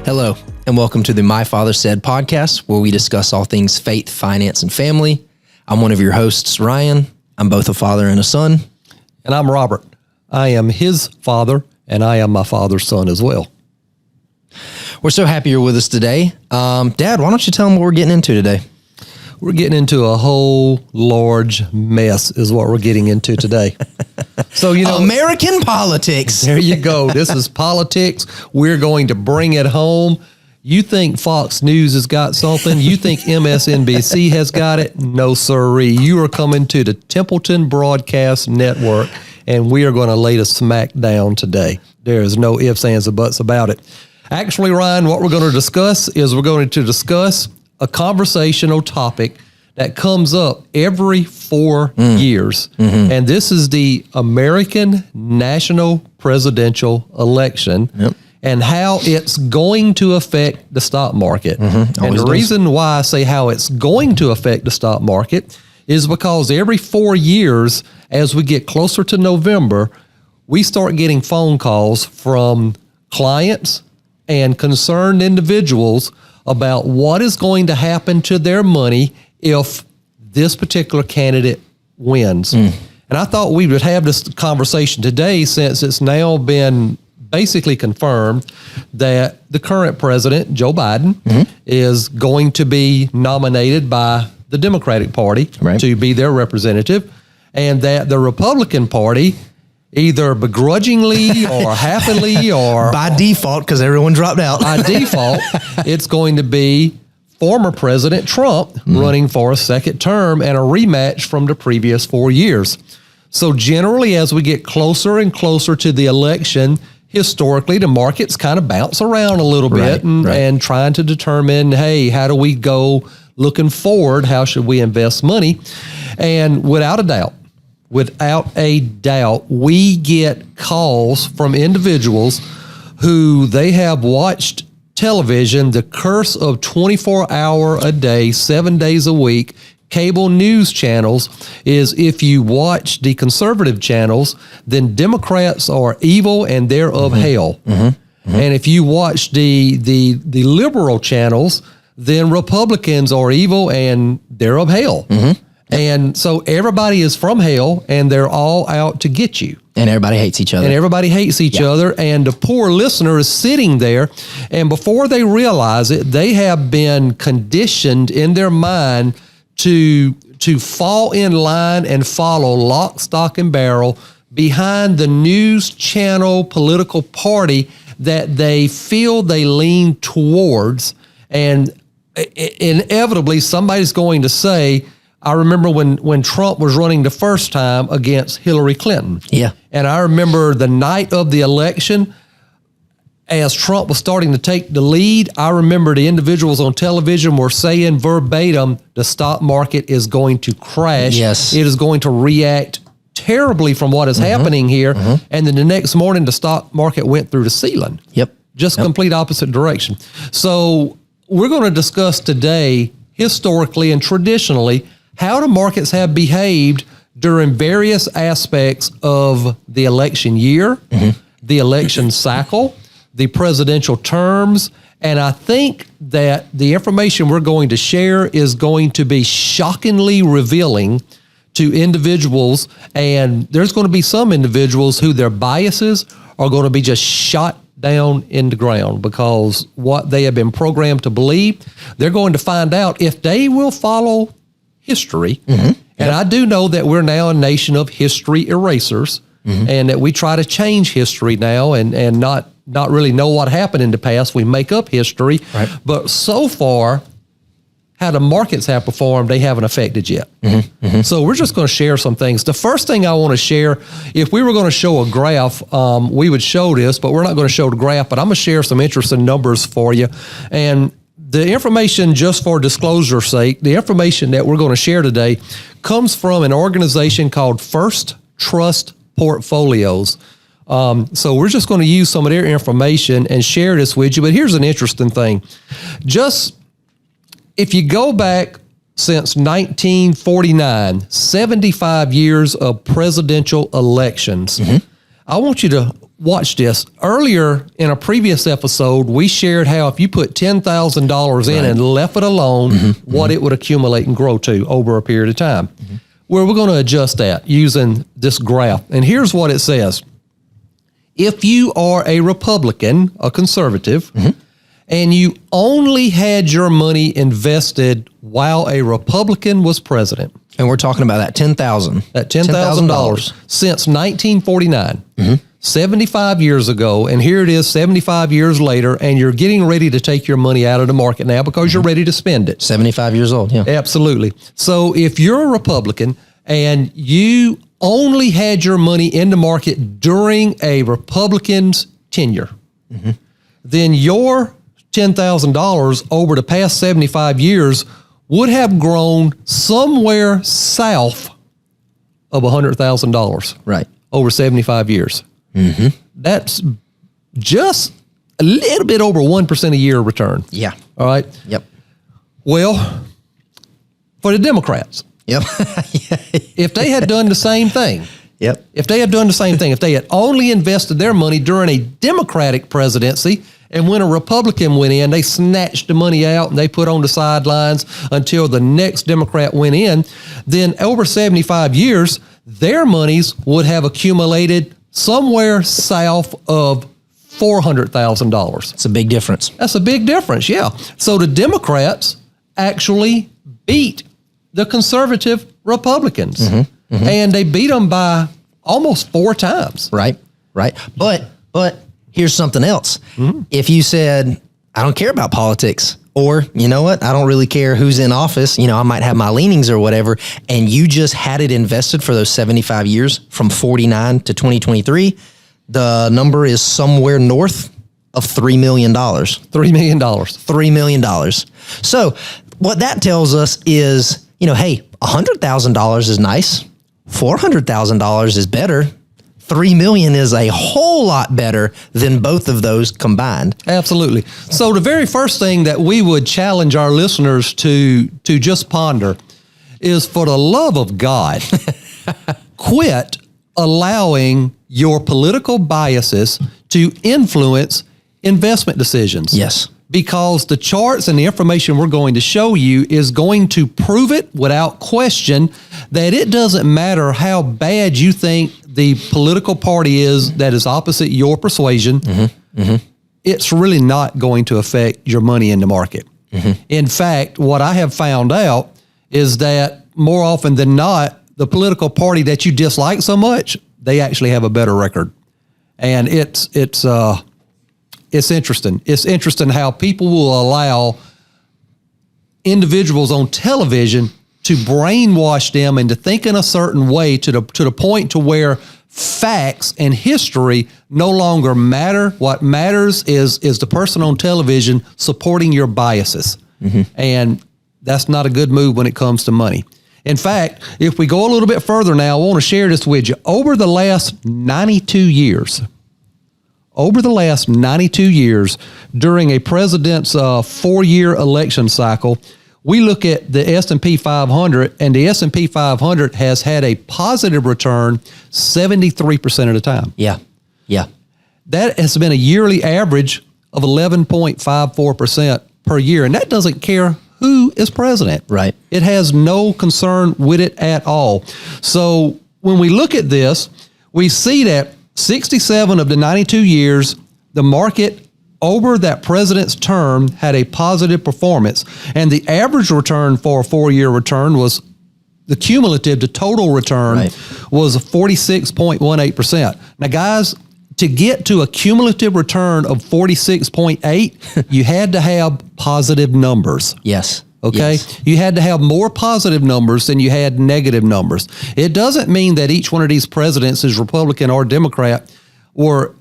Hello, and welcome to the My Father Said podcast, where we discuss all things faith, finance, and family. I'm one of your hosts, Ryan. I'm both a father and a son. And I'm Robert. I am his father, and I am my father's son as well. We're so happy you're with us today. Dad, why don't you tell them what we're getting into today? We're getting into a whole large mess is what we're getting into today. So, American politics. There you go. This is politics. We're going to bring it home. You think Fox News has got something? You think MSNBC has got it? No, sirree. You are coming to the Templeton Broadcast Network, and we are going to lay the smack down today. There is no ifs, ands, or buts about it. Actually, Ryan, what we're going to discuss is we're going to discuss a conversational topic that comes up every 4 years. Mm-hmm. And this is the American national presidential election and how it's going to affect the stock market. Mm-hmm. And the reason why I say how it's going to affect the stock market is because every 4 years, as we get closer to November, we start getting phone calls from clients and concerned individuals about what is going to happen to their money if this particular candidate wins. And I thought we would have this conversation today since it's now been basically confirmed that the current president, Joe Biden, is going to be nominated by the Democratic Party to be their representative, and that the Republican Party, either begrudgingly or happily or by default, because everyone dropped out. By default, it's going to be former President Trump running for a second term and a rematch from the previous 4 years. So generally, as we get closer and closer to the election, historically, the markets kind of bounce around a little bit and trying to determine, hey, how do we go looking forward? How should we invest money? And without a doubt, we get calls from individuals who they have watched television, the curse of 24-hour a day, 7 days a week, cable news channels is if you watch the conservative channels, then Democrats are evil and they're of hell. And if you watch the liberal channels, then Republicans are evil and they're of hell. And so everybody is from hell and they're all out to get you. And everybody hates each other. And the poor listener is sitting there, and before they realize it, they have been conditioned in their mind to fall in line and follow lock, stock, and barrel behind the news channel political party that they feel they lean towards. And inevitably, somebody's going to say, I remember when Trump was running the first time against Hillary Clinton. Yeah. And I remember the night of the election, as Trump was starting to take the lead, I remember the individuals on television were saying verbatim, the stock market is going to crash. Yes. It is going to react terribly from what is happening here. And then the next morning, the stock market went through the ceiling. Just complete opposite direction. So we're going to discuss today, historically and traditionally, how the markets have behaved during various aspects of the election year, the election cycle, the presidential terms. And I think that the information we're going to share is going to be shockingly revealing to individuals. And there's going to be some individuals who their biases are going to be just shot down in the ground because what they have been programmed to believe, they're going to find out if they will follow history. And I do know that we're now a nation of history erasers and that we try to change history now and not really know what happened in the past. We make up history. But so far, how the markets have performed, they haven't affected yet. So we're just going to share some things. The first thing I want to share, if we were going to show a graph, we would show this, but we're not going to show the graph, but I'm going to share some interesting numbers for you. And the information, just for disclosure's sake, the information that we're going to share today comes from an organization called First Trust Portfolios. So we're just going to use some of their information and share this with you. But here's an interesting thing. Just if you go back since 1949, 75 years of presidential elections, I want you to watch this. Earlier in a previous episode, we shared how if you put $10,000 in and left it alone, what it would accumulate and grow to over a period of time. Well, we're going to adjust that using this graph. And here's what it says. If you are a Republican, a conservative, and you only had your money invested while a Republican was president. And we're talking about that $10,000. That $10,000 since 1949, 75 years ago, and here it is 75 years later, and you're getting ready to take your money out of the market now because you're ready to spend it. 75 years old, yeah. Absolutely. So if you're a Republican and you only had your money in the market during a Republican's tenure, then your $10,000 over the past 75 years would have grown somewhere south of $100,000. Right. Over 75 years. That's just a little bit over 1% a year return. Yeah. All right. Yep. Well, for the Democrats, Yep. if they had done the same thing, Yep. if they had only invested their money during a Democratic presidency, and when a Republican went in, they snatched the money out and they put on the sidelines until the next Democrat went in, then over 75 years, their monies would have accumulated somewhere south of $400,000. It's a big difference. That's a big difference, yeah. So the Democrats actually beat the conservative Republicans, and they beat them by almost 4 times. Right. But here's something else. If you said, I don't care about politics, or you know what, I don't really care who's in office, I might have my leanings or whatever, and you just had it invested for those 75 years from 49 to 2023, the number is somewhere north of $3 million. $3 million. $3 million. So what that tells us is, hey, $100,000 is nice. $400,000 is better. $3 million is a whole lot better than both of those combined. Absolutely. So the very first thing that we would challenge our listeners to just ponder is, for the love of God, quit allowing your political biases to influence investment decisions. Yes. Because the charts and the information we're going to show you is going to prove it without question that it doesn't matter how bad you think the political party is that is opposite your persuasion, it's really not going to affect your money in the market. In fact, what I have found out is that more often than not, the political party that you dislike so much, they actually have a better record. And it's interesting. It's interesting how people will allow individuals on television to brainwash them into thinking a certain way to the point to where facts and history no longer matter. What matters is the person on television supporting your biases. And that's not a good move when it comes to money. In fact, if we go a little bit further now, I want to share this with you. Over the last 92 years, during a president's 4-year election cycle, we look at the S&P 500, and the S&P 500 has had a positive return 73% of the time. Yeah. That has been a yearly average of 11.54% per year, and that doesn't care who is president. Right. It has no concern with it at all. So when we look at this, we see that 67 of the 92 years, the market over that president's term had a positive performance. And the average return for a 4-year return was, the cumulative, the total return was 46.18%. Now, guys, to get to a cumulative return of 46.8, you had to have positive numbers. Yes. Okay. Yes. You had to have more positive numbers than you had negative numbers. It doesn't mean that each one of these presidents is Republican or Democrat were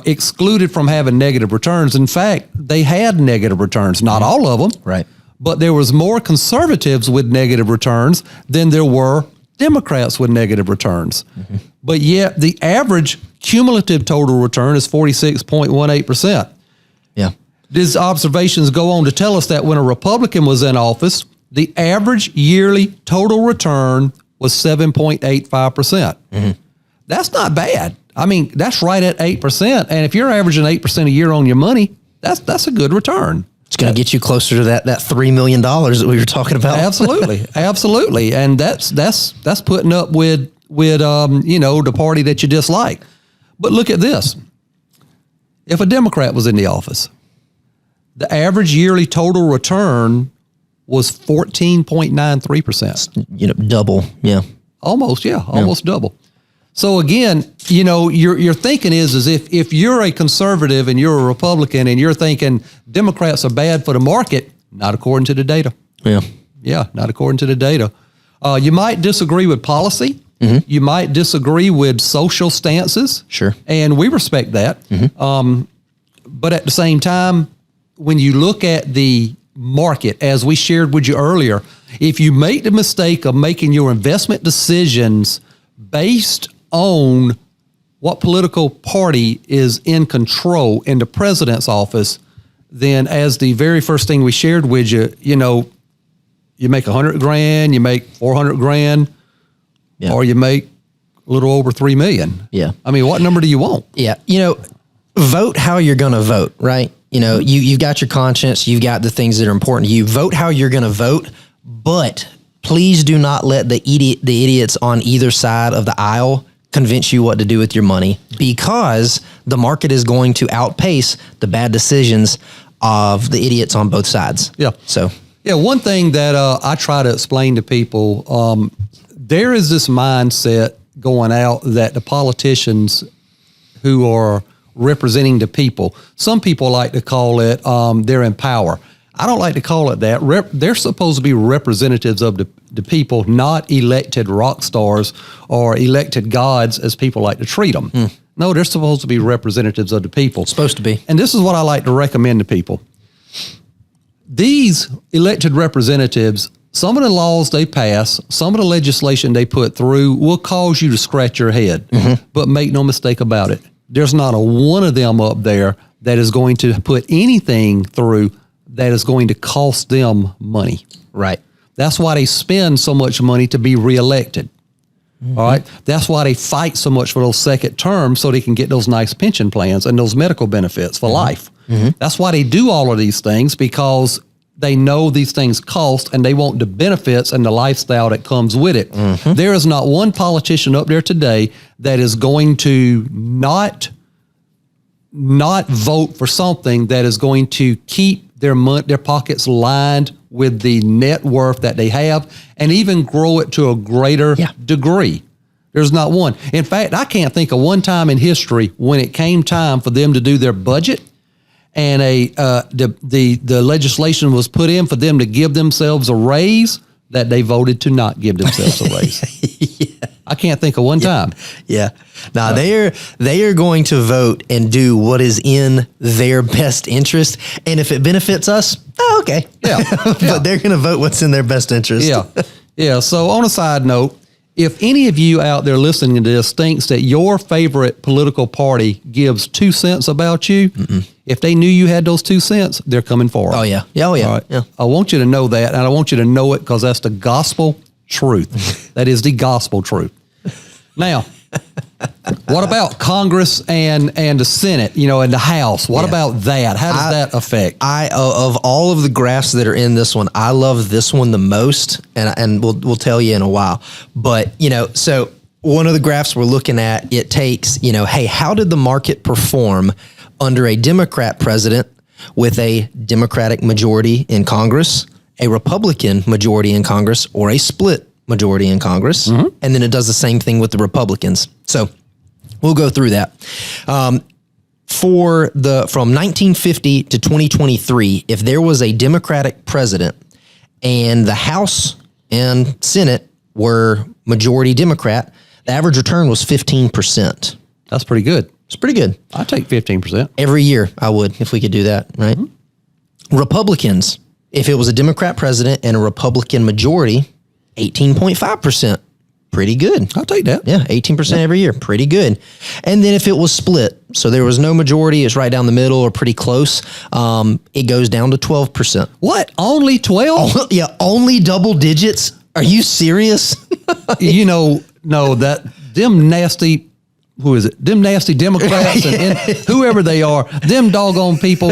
excluded from having negative returns. In fact, they had negative returns. Not all of them. Right. But there was more conservatives with negative returns than there were Democrats with negative returns. But yet the average cumulative total return is 46.18%. Yeah. These observations go on to tell us that when a Republican was in office, the average yearly total return was 7.85%. That's not bad. I mean, that's right at 8%. And if you're averaging 8% a year on your money, that's a good return. It's going to get you closer to that $3 million that we were talking about. Absolutely. Absolutely. And that's putting up with the party that you dislike. But look at this. If a Democrat was in the office, the average yearly total return was 14.93%. Double. Yeah. Almost double. So again, your thinking is if you're a conservative and you're a Republican and you're thinking Democrats are bad for the market, not according to the data. Yeah. Yeah, not according to the data. You might disagree with policy. Mm-hmm. You might disagree with social stances. Sure. And we respect that. Mm-hmm. But at the same time, when you look at the market, as we shared with you earlier, if you make the mistake of making your investment decisions based on what political party is in control in the president's office, then as the very first thing we shared with you, you make $100,000, you make $400,000, or you make a little over $3 million. Yeah. I mean, what number do you want? Yeah. Vote how you're going to vote, right? You've got your conscience, you've got the things that are important to you. Vote how you're going to vote, but please do not let the idiots on either side of the aisle convince you what to do with your money, because the market is going to outpace the bad decisions of the idiots on both sides. Yeah. So, one thing that I try to explain to people, there is this mindset going out that the politicians who are representing the people, some people like to call it they're in power. I don't like to call it that. They're supposed to be representatives of the people, not elected rock stars or elected gods, as people like to treat them. No, they're supposed to be representatives of the people. Supposed to be. And this is what I like to recommend to people. These elected representatives, some of the laws they pass, some of the legislation they put through will cause you to scratch your head. Mm-hmm. But make no mistake about it. There's not a one of them up there that is going to put anything through that is going to cost them money. Right. That's why they spend so much money to be reelected. Mm-hmm. All right. That's why they fight so much for those second terms, so they can get those nice pension plans and those medical benefits for life. Mm-hmm. That's why they do all of these things, because they know these things cost and they want the benefits and the lifestyle that comes with it. Mm-hmm. There is not one politician up there today that is going to not vote for something that is going to keep their pockets lined with the net worth that they have, and even grow it to a greater degree. There's not one. In fact, I can't think of one time in history when it came time for them to do their budget and the legislation was put in for them to give themselves a raise, that they voted to not give themselves a raise. Yeah. I can't think of one time. Yeah. Now they are going to vote and do what is in their best interest. And if it benefits us, okay. Yeah. But they're going to vote what's in their best interest. Yeah. Yeah. So on a side note, if any of you out there listening to this thinks that your favorite political party gives 2 cents about you, if they knew you had those 2 cents, they're coming forward. Oh, yeah. Yeah. Oh, yeah. All right. Yeah. I want you to know that, and I want you to know it because that's the gospel truth. That is the gospel truth. Now, what about Congress and the Senate, and the House? What about that? How does that affect? Of all of the graphs that are in this one, I love this one the most, and we'll tell you in a while. But, so one of the graphs we're looking at, it takes, hey, how did the market perform under a Democrat president with a Democratic majority in Congress, a Republican majority in Congress, or a split majority in Congress? Mm-hmm. And then it does the same thing with the Republicans. So we'll go through that. From 1950 to 2023, if there was a Democratic president and the House and Senate were majority Democrat, the average return was 15%. That's pretty good. It's pretty good. I'd take 15%. Every year I would, if we could do that, right? Mm-hmm. Republicans, if it was a Democrat president and a Republican majority, 18.5%. Pretty good. I'll take that. Yeah, 18% every year. Pretty good. And then if it was split, so there was no majority, it's right down the middle or pretty close, it goes down to 12%. What? Only 12? Yeah, only double digits? Are you serious? No, that them nasty who is it? Them nasty Democrats and whoever they are, them doggone people.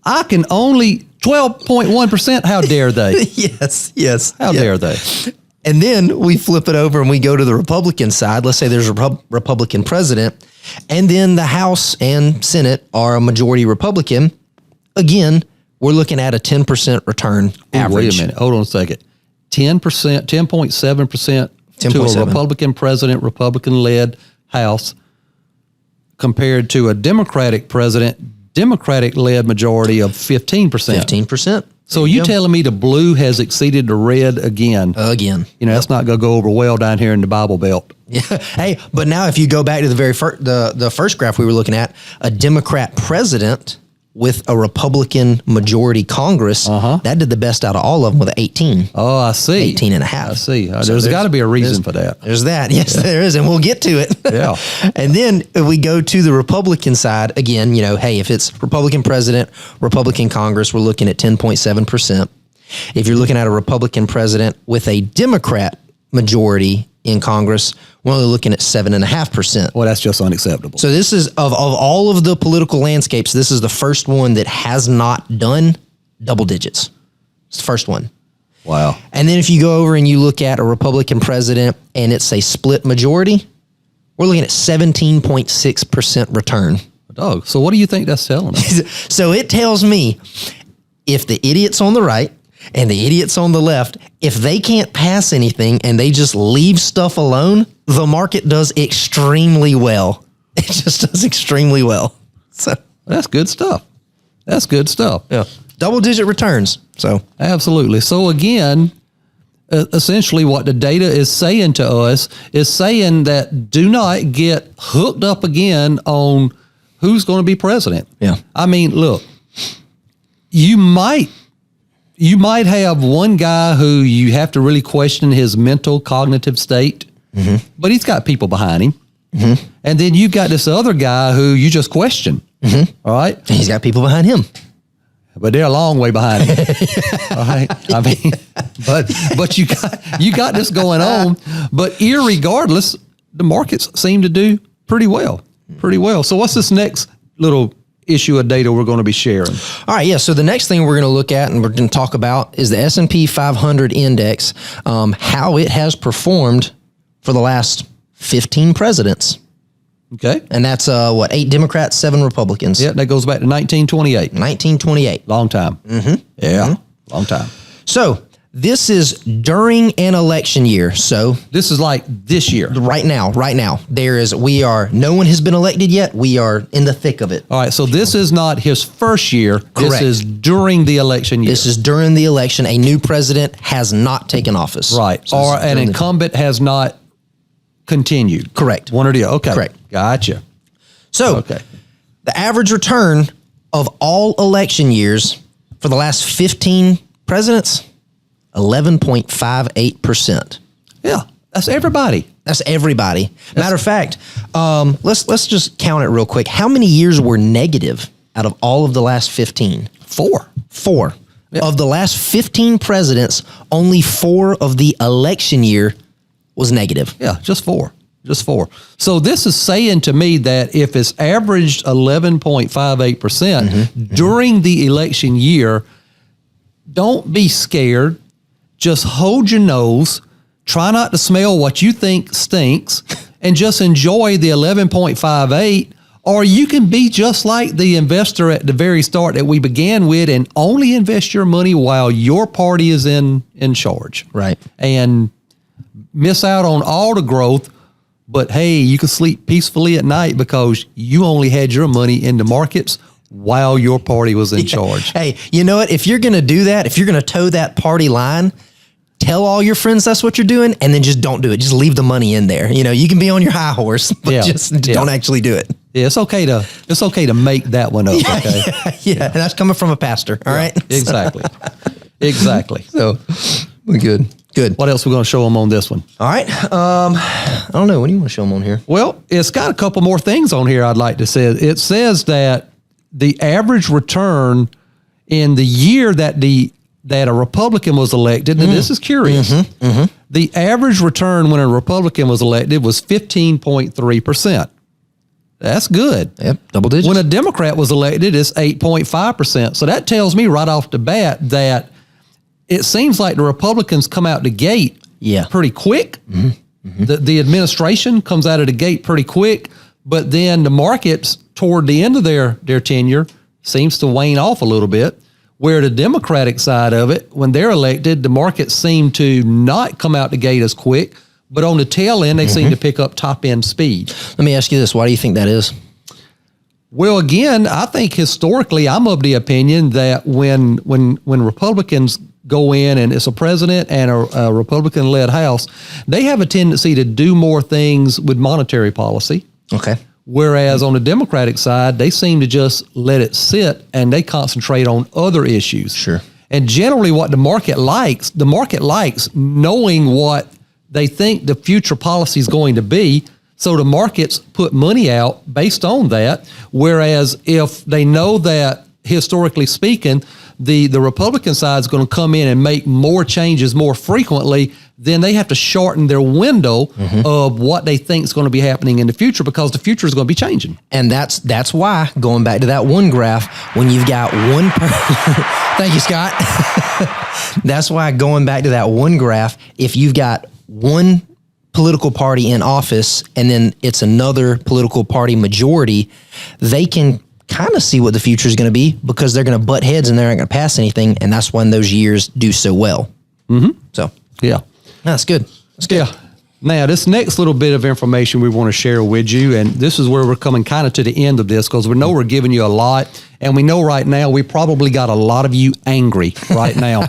I can only 12.1%. How dare they? Yes. How dare they? And then we flip it over and we go to the Republican side. Let's say there's a Republican president, and then the House and Senate are a majority Republican. Again, we're looking at a 10% return average. Wait a minute. Hold on a second. 10%, 10.7% to a Republican president, Republican-led House, compared to a Democratic president, Democratic-led majority of 15%. 15%. So you telling me the blue has exceeded the red again? Again. You know, that's not going to go over well down here in the Bible Belt. Yeah. Hey, but now if you go back to the very first, the first graph we were looking at, a Democrat president with a Republican majority Congress, that did the best out of all of them with 18. Oh, I see. 18 and a half. I see. There's got to be a reason for that. There's that. Yes, there is. And we'll get to it. Yeah. And then if we go to the Republican side, again, you know, hey, if it's Republican president, Republican Congress, we're looking at 10.7%. If you're looking at a Republican president with a Democrat majority in Congress, we're only looking at 7.5%. Well, that's just unacceptable. So this is, of all of the political landscapes, this is the first one that has not done double digits. It's the first one. Wow. And then if you go over and you look at a Republican president and it's a split majority, we're looking at 17.6% return. Dog. So what do you think that's telling us? So it tells me if the idiots on the right and the idiots on the left, if they can't pass anything and they just leave stuff alone, the market does extremely well. It just does extremely well. So that's good stuff. That's good stuff. Yeah. Double-digit returns. So absolutely. So again, essentially what the data is saying to us is saying that do not get hooked up again on who's going to be president. Yeah. I mean, look, you might have one guy who you have to really question his mental cognitive state, but he's got people behind him. And then you've got this other guy who you just question. All right. And he's got people behind him. But they're a long way behind him. All right. I mean, but you got this going on. But irregardless, the markets seem to do pretty well. Pretty well. So what's this next little issue of data we're going to be sharing? All right, yeah. So the next thing we're going to look at and we're going to talk about is the S&P 500 index, how it has performed for the last 15 presidents. Okay. And that's 8 Democrats, 7 Republicans. Yeah, that goes back to 1928. 1928. Long time. Yeah, long time. So this is during an election year. So this is like this year. Right now. No one has been elected yet. We are in the thick of it. All right. So this is not his first year. Correct. This is during the election year. This is during the election. A new president has not taken office. Right. So or an incumbent has not continued. Correct. One or the other. Okay. Correct. Gotcha. So the average return of all election years for the last 15 presidents, 11.58%. Yeah, that's everybody. That's everybody. Matter of fact, let's just count it real quick. How many years were negative out of all of the last 15? 4. Yep. Of the last 15 presidents, only 4 of the election year was negative. Yeah, just 4. Just 4. So this is saying to me that if it's averaged 11.58% during the election year, don't be scared. Just hold your nose. Try not to smell what you think stinks and just enjoy the 11.58. Or you can be just like the investor at the very start that we began with and only invest your money while your party is in charge. Right. And miss out on all the growth. But hey, you can sleep peacefully at night because you only had your money in the markets while your party was in charge. Hey, you know what? If you're going to do that, if you're going to toe that party line, tell all your friends that's what you're doing, and then just don't do it. Just leave the money in there. You know, you can be on your high horse, but just don't actually do it. Yeah, it's okay to make that one up. Okay. Yeah. And that's coming from a pastor. All right. Exactly. Exactly. So we're good. Good. What else are we going to show them on this one? All right. I don't know. What do you want to show them on here? Well, it's got a couple more things on here I'd like to say. It says that the average return in the year that a Republican was elected, and this is curious, the average return when a Republican was elected was 15.3%. That's good. Yep, double digits. When a Democrat was elected, it's 8.5%. So that tells me right off the bat that it seems like the Republicans come out the gate pretty quick. The administration comes out of the gate pretty quick, but then the markets toward the end of their tenure seems to wane off a little bit. Where the Democratic side of it, when they're elected, the markets seem to not come out the gate as quick, but on the tail end, they seem to pick up top end speed. Let me ask you this. Why do you think that is? Well, again, I think historically, I'm of the opinion that when Republicans go in and it's a president and a Republican-led House, they have a tendency to do more things with monetary policy. Okay. Whereas on the Democratic side, they seem to just let it sit and they concentrate on other issues. Sure. And generally what the market likes knowing what they think the future policy is going to be. So the markets put money out based on that. Whereas if they know that historically speaking, the Republican side is going to come in and make more changes more frequently, then they have to shorten their window of what they think is going to be happening in the future because the future is going to be changing. And that's why, going back to that one graph, when you've got one thank you, Scott. That's why, going back to that one graph, if you've got one political party in office and then it's another political party majority, they can kind of see what the future is going to be because they're going to butt heads and they're not going to pass anything. And that's when those years do so well. So, yeah. That's good. That's good. Yeah. Now, this next little bit of information we want to share with you, and this is where we're coming kind of to the end of this because we know we're giving you a lot, and we know right now we probably got a lot of you angry right now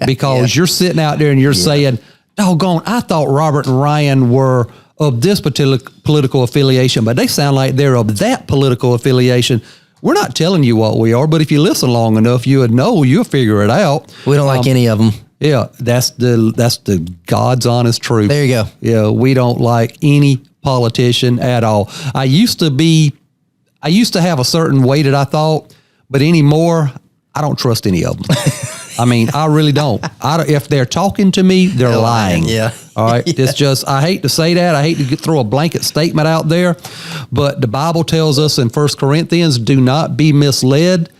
because you're sitting out there and you're saying, doggone, I thought Robert and Ryan were of this particular political affiliation, but they sound like they're of that political affiliation. We're not telling you what we are, but if you listen long enough, you would know, you'll figure it out. We don't like any of them. Yeah, that's the God's honest truth. There you go. Yeah, we don't like any politician at all. I used to have a certain way that I thought, but anymore, I don't trust any of them. I mean, I really don't. If they're talking to me, they're lying. Yeah. All right. It's just, I hate to say that. I hate to throw a blanket statement out there, but the Bible tells us in 1 Corinthians, do not be misled.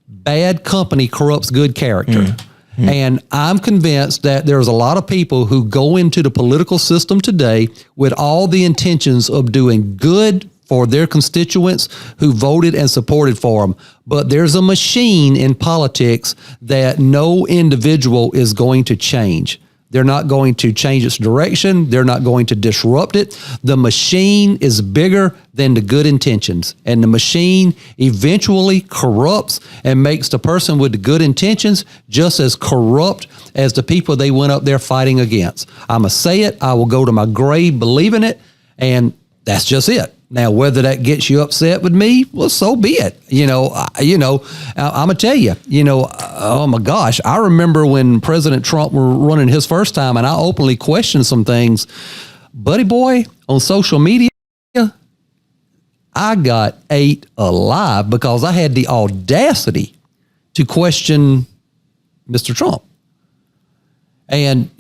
Bad company corrupts good character. And I'm convinced that there's a lot of people who go into the political system today with all the intentions of doing good for their constituents who voted and supported for them. But there's a machine in politics that no individual is going to change. They're not going to change its direction. They're not going to disrupt it. The machine is bigger than the good intentions. And the machine eventually corrupts and makes the person with the good intentions just as corrupt as the people they went up there fighting against. I'm going to say it. I will go to my grave believing it. And that's just it. Now, whether that gets you upset with me, well, so be it. I'm gonna tell you, oh my gosh, I remember when President Trump were running his first time, and I openly questioned some things. Buddy boy, on social media, I got ate alive because I had the audacity to question Mr. Trump. And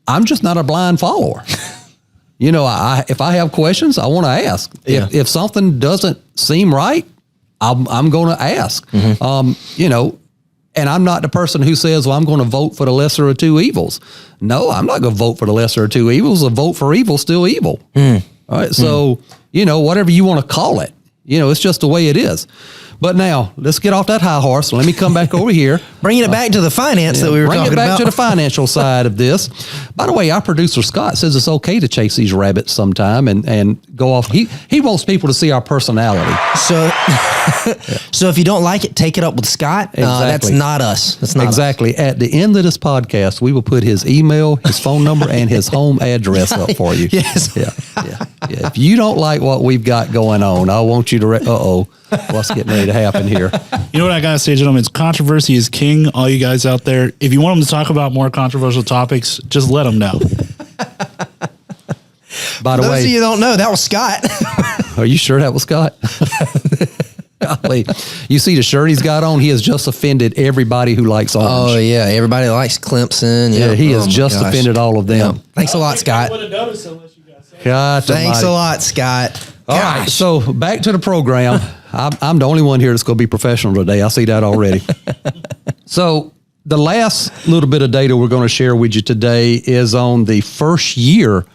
I'm just not a blind follower. If I have questions, I want to ask. Yeah. If something doesn't seem right, I'm going to ask. And I'm not the person who says, well, I'm going to vote for the lesser of two evils. No, I'm not going to vote for the lesser of two evils. A vote for evil, still evil. All right. So, whatever you want to call it, it's just the way it is. But now, let's get off that high horse. Let me come back over here. Bringing it back to the finance that we were talking about. Bring it back to the financial side of this. By the way, our producer, Scott, says it's okay to chase these rabbits sometime and go off. He wants people to see our personality. So if you don't like it, take it up with Scott. Exactly. That's not us. That's not exactly. At the end of this podcast, we will put his email, his phone number, and his home address up for you. Yes. Yeah. If you don't like what we've got going on, I want you to, what's getting ready to happen here? You know what I got to say, gentlemen? It's controversy is king. All you guys out there, if you want them to talk about more controversial topics, just let them know. By the way, those of you who don't know, that was Scott. Are you sure that was Scott? Golly. You see the shirt he's got on? He has just offended everybody who likes orange. Oh, yeah. Everybody likes Clemson. Yeah, he has just offended all of them. Yeah. Thanks a lot, Scott. I would have noticed unless you guys said God Thanks almighty. a lot, Scott. All right, so back to the program. I'm the only one here that's going to be professional today. I see that already. So the last little bit of data we're going to share with you today is on the first year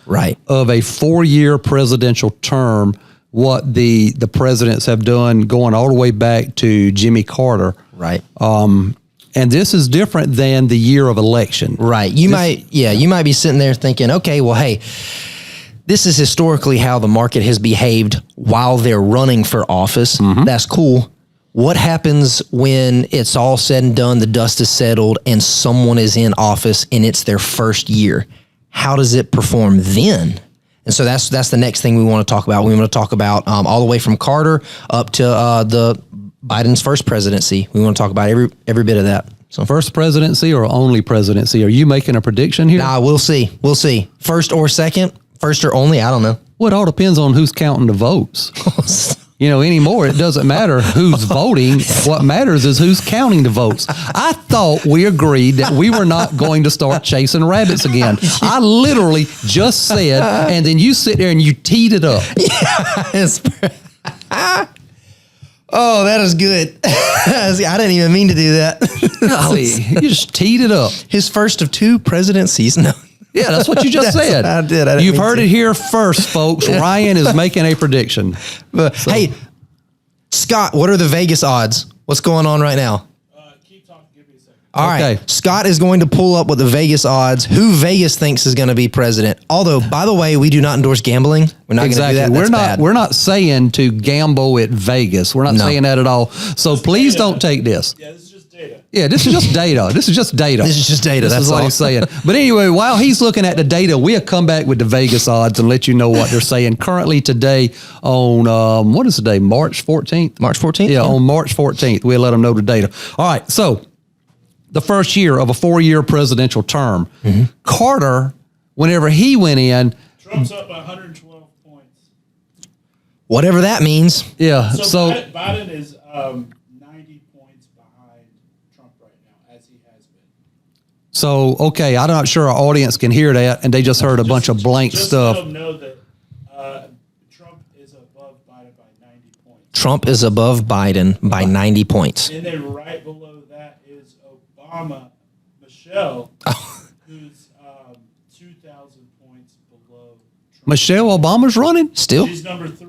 of a 4-year presidential term, what the presidents have done going all the way back to Jimmy Carter. Right. And this is different than the year of election. Right. You might be sitting there thinking, okay, well, hey, this is historically how the market has behaved while they're running for office. That's cool. What happens when it's all said and done, the dust is settled, and someone is in office and it's their first year? How does it perform then? And so that's the next thing we want to talk about. We want to talk about all the way from Carter up to the Biden's first presidency. We want to talk about every bit of that. So first presidency or only presidency? Are you making a prediction here? Nah, we'll see. We'll see. First or second, first or only, I don't know. Well, it all depends on who's counting the votes. Anymore, it doesn't matter who's voting. What matters is who's counting the votes. I thought we agreed that we were not going to start chasing rabbits again. I literally just said, and then you sit there and you teed it up. Oh, that is good. I didn't even mean to do that. Golly, you just teed it up. His first of 2 presidencies. No. Yeah, that's what you just said. I did. You've heard it here first, folks. Ryan is making a prediction. Hey, Scott, what are the Vegas odds? What's going on right now? Keep talking. Give me a second. All right. Scott is going to pull up what the Vegas odds, who Vegas thinks is going to be president. Although, by the way, we do not endorse gambling. We're not going to do that. That's bad. We're not saying to gamble at Vegas. We're not saying that at all. So please don't take this. Yeah, this is just data. Yeah, this is just data. This is just data. This is just data. That's what he's saying. But anyway, while he's looking at the data, we'll come back with the Vegas odds and let you know what they're saying currently today on, what is the day? March 14th? March 14th? Yeah, on March 14th. We'll let them know the data. All right, so the first year of a 4-year presidential term, Carter, whenever he went in. Trump's up by 112 points. Whatever that means. Yeah, So Biden is 90 points behind Trump right now, as he has been. So, okay, I'm not sure our audience can hear that, and they just heard a bunch of blank stuff. Just let them know that Trump is above Biden by 90 points. Trump is above Biden by 90 points. And then right below that is Obama, Michelle, who's 2,000 points below Trump. Michelle Obama's running? Still? She's number 3.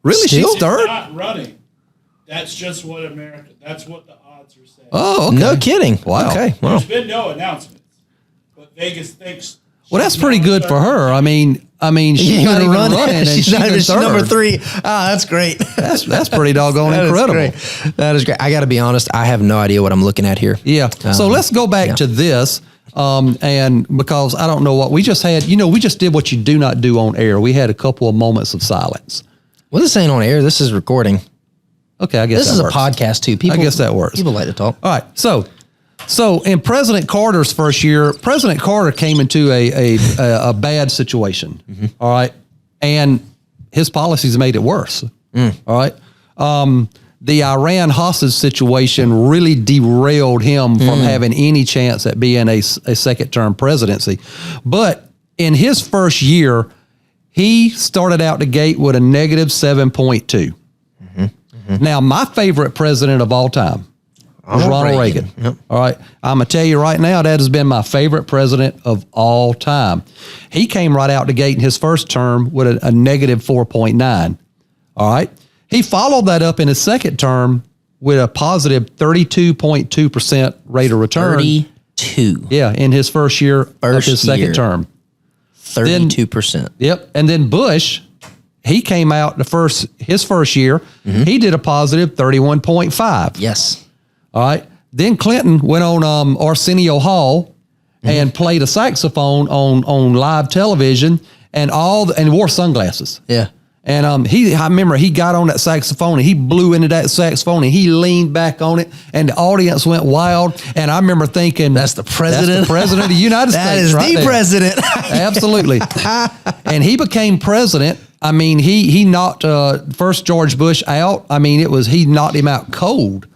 Really? Still? She's third? She's not running. That's just what that's what the odds are saying. Oh, okay. No kidding. Wow. Okay. Well, There's been no announcements, but Vegas thinks. Well, that's pretty good for her. I mean, she's not even running, and she's number 3. Ah, that's great. That's pretty doggone incredible. That is great. I got to be honest. I have no idea what I'm looking at here. Yeah. So let's go back to this. And because I don't know what we just had, we just did what you do not do on air. We had a couple of moments of silence. Well, this ain't on air. This is recording. Okay, I guess this is a podcast too. People, I guess that works. People like to talk. All right. So in President Carter's first year, President Carter came into a bad situation. All right. And his policies made it worse. All right. The Iran hostage situation really derailed him from having any chance at being a second term presidency. But in his first year, he started out the gate with a negative 7.2. Now, my favorite president of all time was Ronald Reagan. Yep. All right. I'm going to tell you right now, that has been my favorite president of all time. He came right out the gate in his first term with a negative 4.9. All right. He followed that up in his second term with a positive 32.2% rate of return. 32. Yeah, in his first year of his second term. 32%. Yep. And then Bush, he came out his first year, he did a positive 31.5. Yes. All right. Then Clinton went on Arsenio Hall and played a saxophone on live television and wore sunglasses. Yeah. And I remember he got on that saxophone and he blew into that saxophone and he leaned back on it and the audience went wild. And I remember thinking, that's the president. That's the president of the United States. That is right the there. president. Absolutely. And he became president. I mean, he knocked first George Bush out. I mean, he knocked him out cold.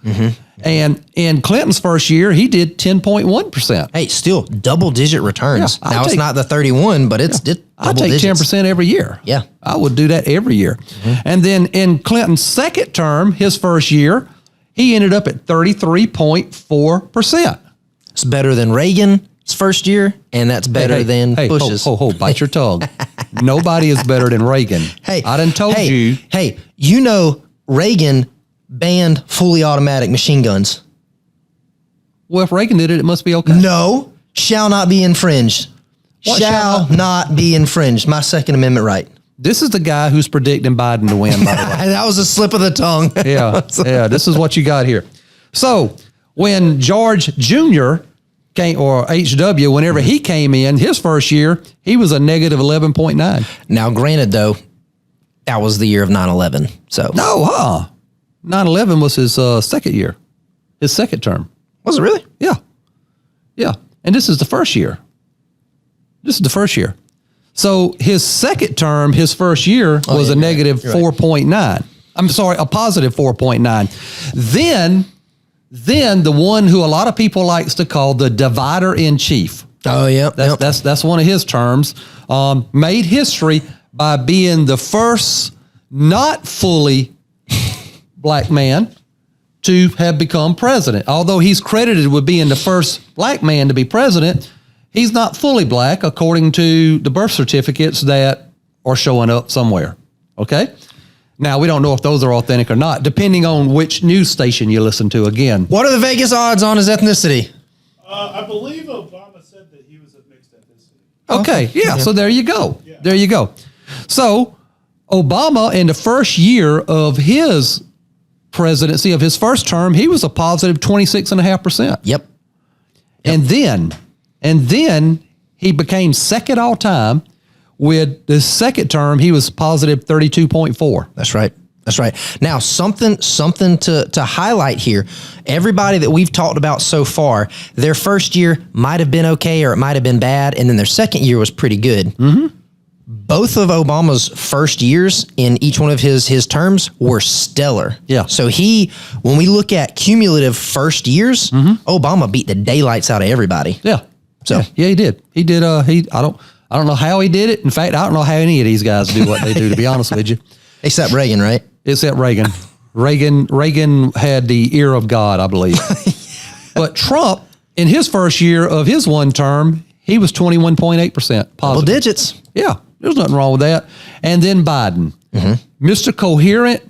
And in Clinton's first year, he did 10.1%. Hey, still double-digit returns. Yeah, now it's not the 31, but it's I double take digits. 10% every year. Yeah. I would do that every year. And then in Clinton's second term, his first year, he ended up at 33.4%. It's better than Reagan's first year, and that's better than Bush's. Bite your tongue. Nobody is better than Reagan. Hey, I done told you. Hey, you know Reagan banned fully automatic machine guns. Well, if Reagan did it, it must be okay. No, shall not be infringed. What Shall not be infringed. My Second Amendment right. This is the guy who's predicting Biden to win, by the way. That was a slip of the tongue. Yeah, this is what you got here. So when George Jr. came, or HW, whenever he came in, his first year, he was a negative 11.9. Now, granted, though, that was the year of 9/11. So No, 9/11 was his second year, his second term. was it really? Yeah. Yeah. And this is the first year. This is the first year. So his second term, his first year was a negative 4.9. I'm sorry, a positive 4.9. Then the one who a lot of people likes to call the divider in chief. Oh, yeah. That's one of his terms. Made history by being the first not fully black man to have become president. Although he's credited with being the first black man to be president, he's not fully black according to the birth certificates that are showing up somewhere. Okay? Now, we don't know if those are authentic or not, depending on which news station you listen to again. What are the Vegas odds on his ethnicity? I believe Obama said that he was of mixed ethnicity. Okay, yeah, so there you go. Yeah. There you go. So Obama, in the first year of his presidency, of his first term, he was a positive 26.5%. Yep. And then he became second all time. With the second term, he was positive 32.4. That's right. That's right. Now, something to highlight here. Everybody that we've talked about so far, their first year might have been okay or it might have been bad, and then their second year was pretty good. Mm-hmm. Both of Obama's first years in each one of his terms were stellar. Yeah. So when we look at cumulative first years, Obama beat the daylights out of everybody. Yeah. So yeah, he did. He did. I don't know how he did it. In fact, I don't know how any of these guys do what they do, to be honest with you. Except Reagan, right? Except Reagan. Reagan had the ear of God, I believe. But Trump, in his first year of his one term, he was 21.8% positive. Double digits. Yeah, there's nothing wrong with that. And then Biden, Mr. Coherent,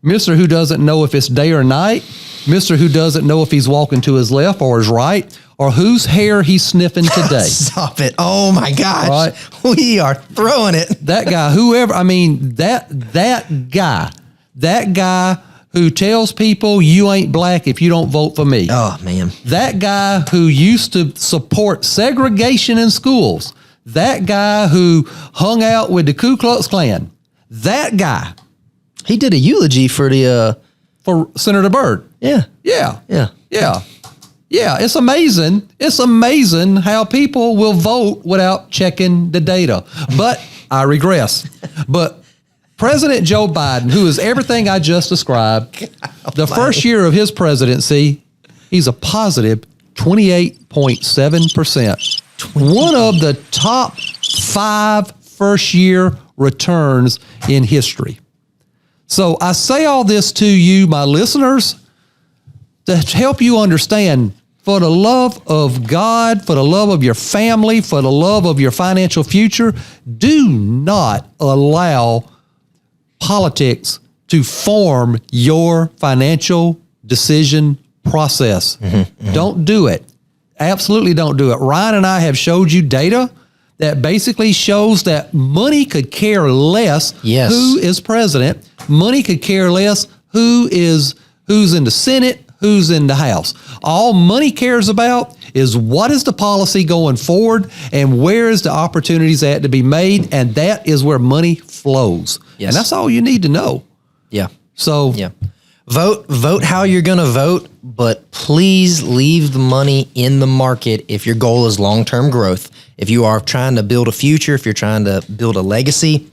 Mr. who doesn't know if it's day or night, Mr. who doesn't know if he's walking to his left or his right, or whose hair he's sniffing today. Stop it. Oh my gosh. Right. We are throwing it. That guy, that guy who tells people you ain't black if you don't vote for me. Oh man. That guy who used to support segregation in schools. That guy who hung out with the Ku Klux Klan. That guy. He did a eulogy for for Senator Byrd. Yeah. Yeah. Yeah. Yeah. Yeah, it's amazing. It's amazing how people will vote without checking the data. But I regress. But President Joe Biden, who is everything I just described, the first year of his presidency, he's a positive 28.7%. One of the top 5 first-year returns in history. So I say all this to you, my listeners, to help you understand, for the love of God, for the love of your family, for the love of your financial future, do not allow politics to form your financial decision process. Don't do it. Absolutely don't do it. Ryan and I have showed you data that basically shows that money could care less who is president. Money could care less who's in the Senate, who's in the House. All money cares about is what is the policy going forward and where is the opportunities at to be made, and that is where money flows. Yes. And that's all you need to know. Yeah. So yeah. Vote how you're going to vote, but please leave the money in the market if your goal is long-term growth. If you are trying to build a future, if you're trying to build a legacy,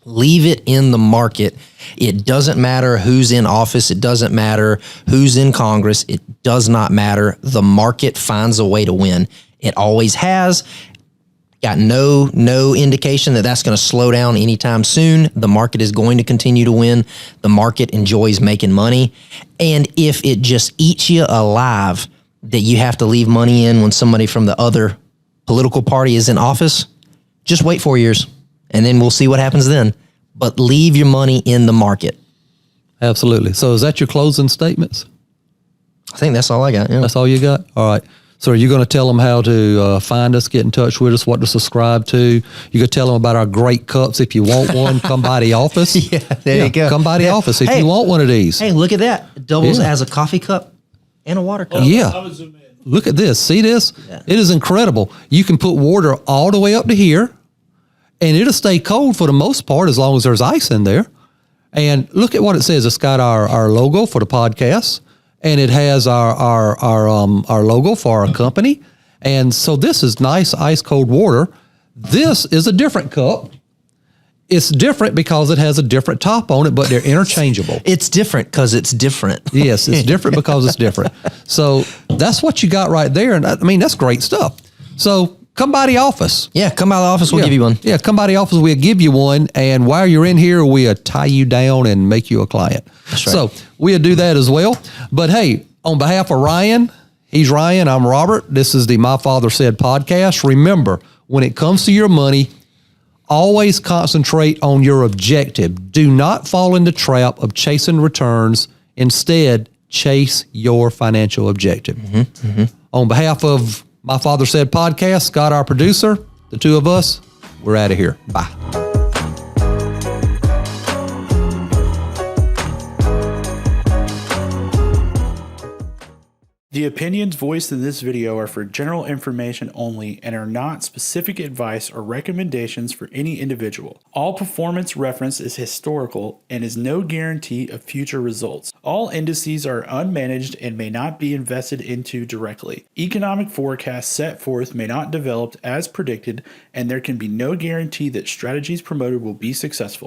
Leave it in the market. It doesn't matter who's in office. It doesn't matter who's in Congress. It does not matter. The market finds a way to win. It always has. Got no indication that that's going to slow down anytime soon. The market is going to continue to win. The market enjoys making money. And if it just eats you alive that you have to leave money in when somebody from the other political party is in office, just wait 4 years and then we'll see what happens then. But leave your money in the market. Absolutely. So is that your closing statements? I think that's all I got. Yeah. That's all you got? All right. So are you going to tell them how to find us, get in touch with us, what to subscribe to? You going to tell them about our great cups. If you want one, come by the office. Yeah, there you go. Come by the office if you want one of these. Hey, look at that. It doubles as a coffee cup and a water cup. Yeah. I was zoom in. Look at this. See this? Yeah. It is incredible. You can put water all the way up to here, and it'll stay cold for the most part as long as there's ice in there. And look at what it says. It's got our logo for the podcast, and it has our logo for our company. And so this is nice ice cold water. This is a different cup. It's different because it has a different top on it, but they're interchangeable. It's different because it's different. Yes, it's different because it's different. So that's what you got right there. And I mean, that's great stuff. So come by the office. Yeah, come by the office. We'll give you one. Yeah, come by the office. We'll give you one. And while you're in here, we'll tie you down and make you a client. That's right. So we'll do that as well. But hey, on behalf of Ryan, he's Ryan, I'm Robert. This is the My Father Said podcast. Remember, when it comes to your money, always concentrate on your objective. Do not fall in the trap of chasing returns. Instead, chase your financial objective. On behalf of My Father Said podcast, Scott, our producer, the two of us, we're out of here. Bye. The opinions voiced in this video are for general information only and are not specific advice or recommendations for any individual. All performance reference is historical and is no guarantee of future results. All indices are unmanaged and may not be invested into directly. Economic forecasts set forth may not develop as predicted, and there can be no guarantee that strategies promoted will be successful.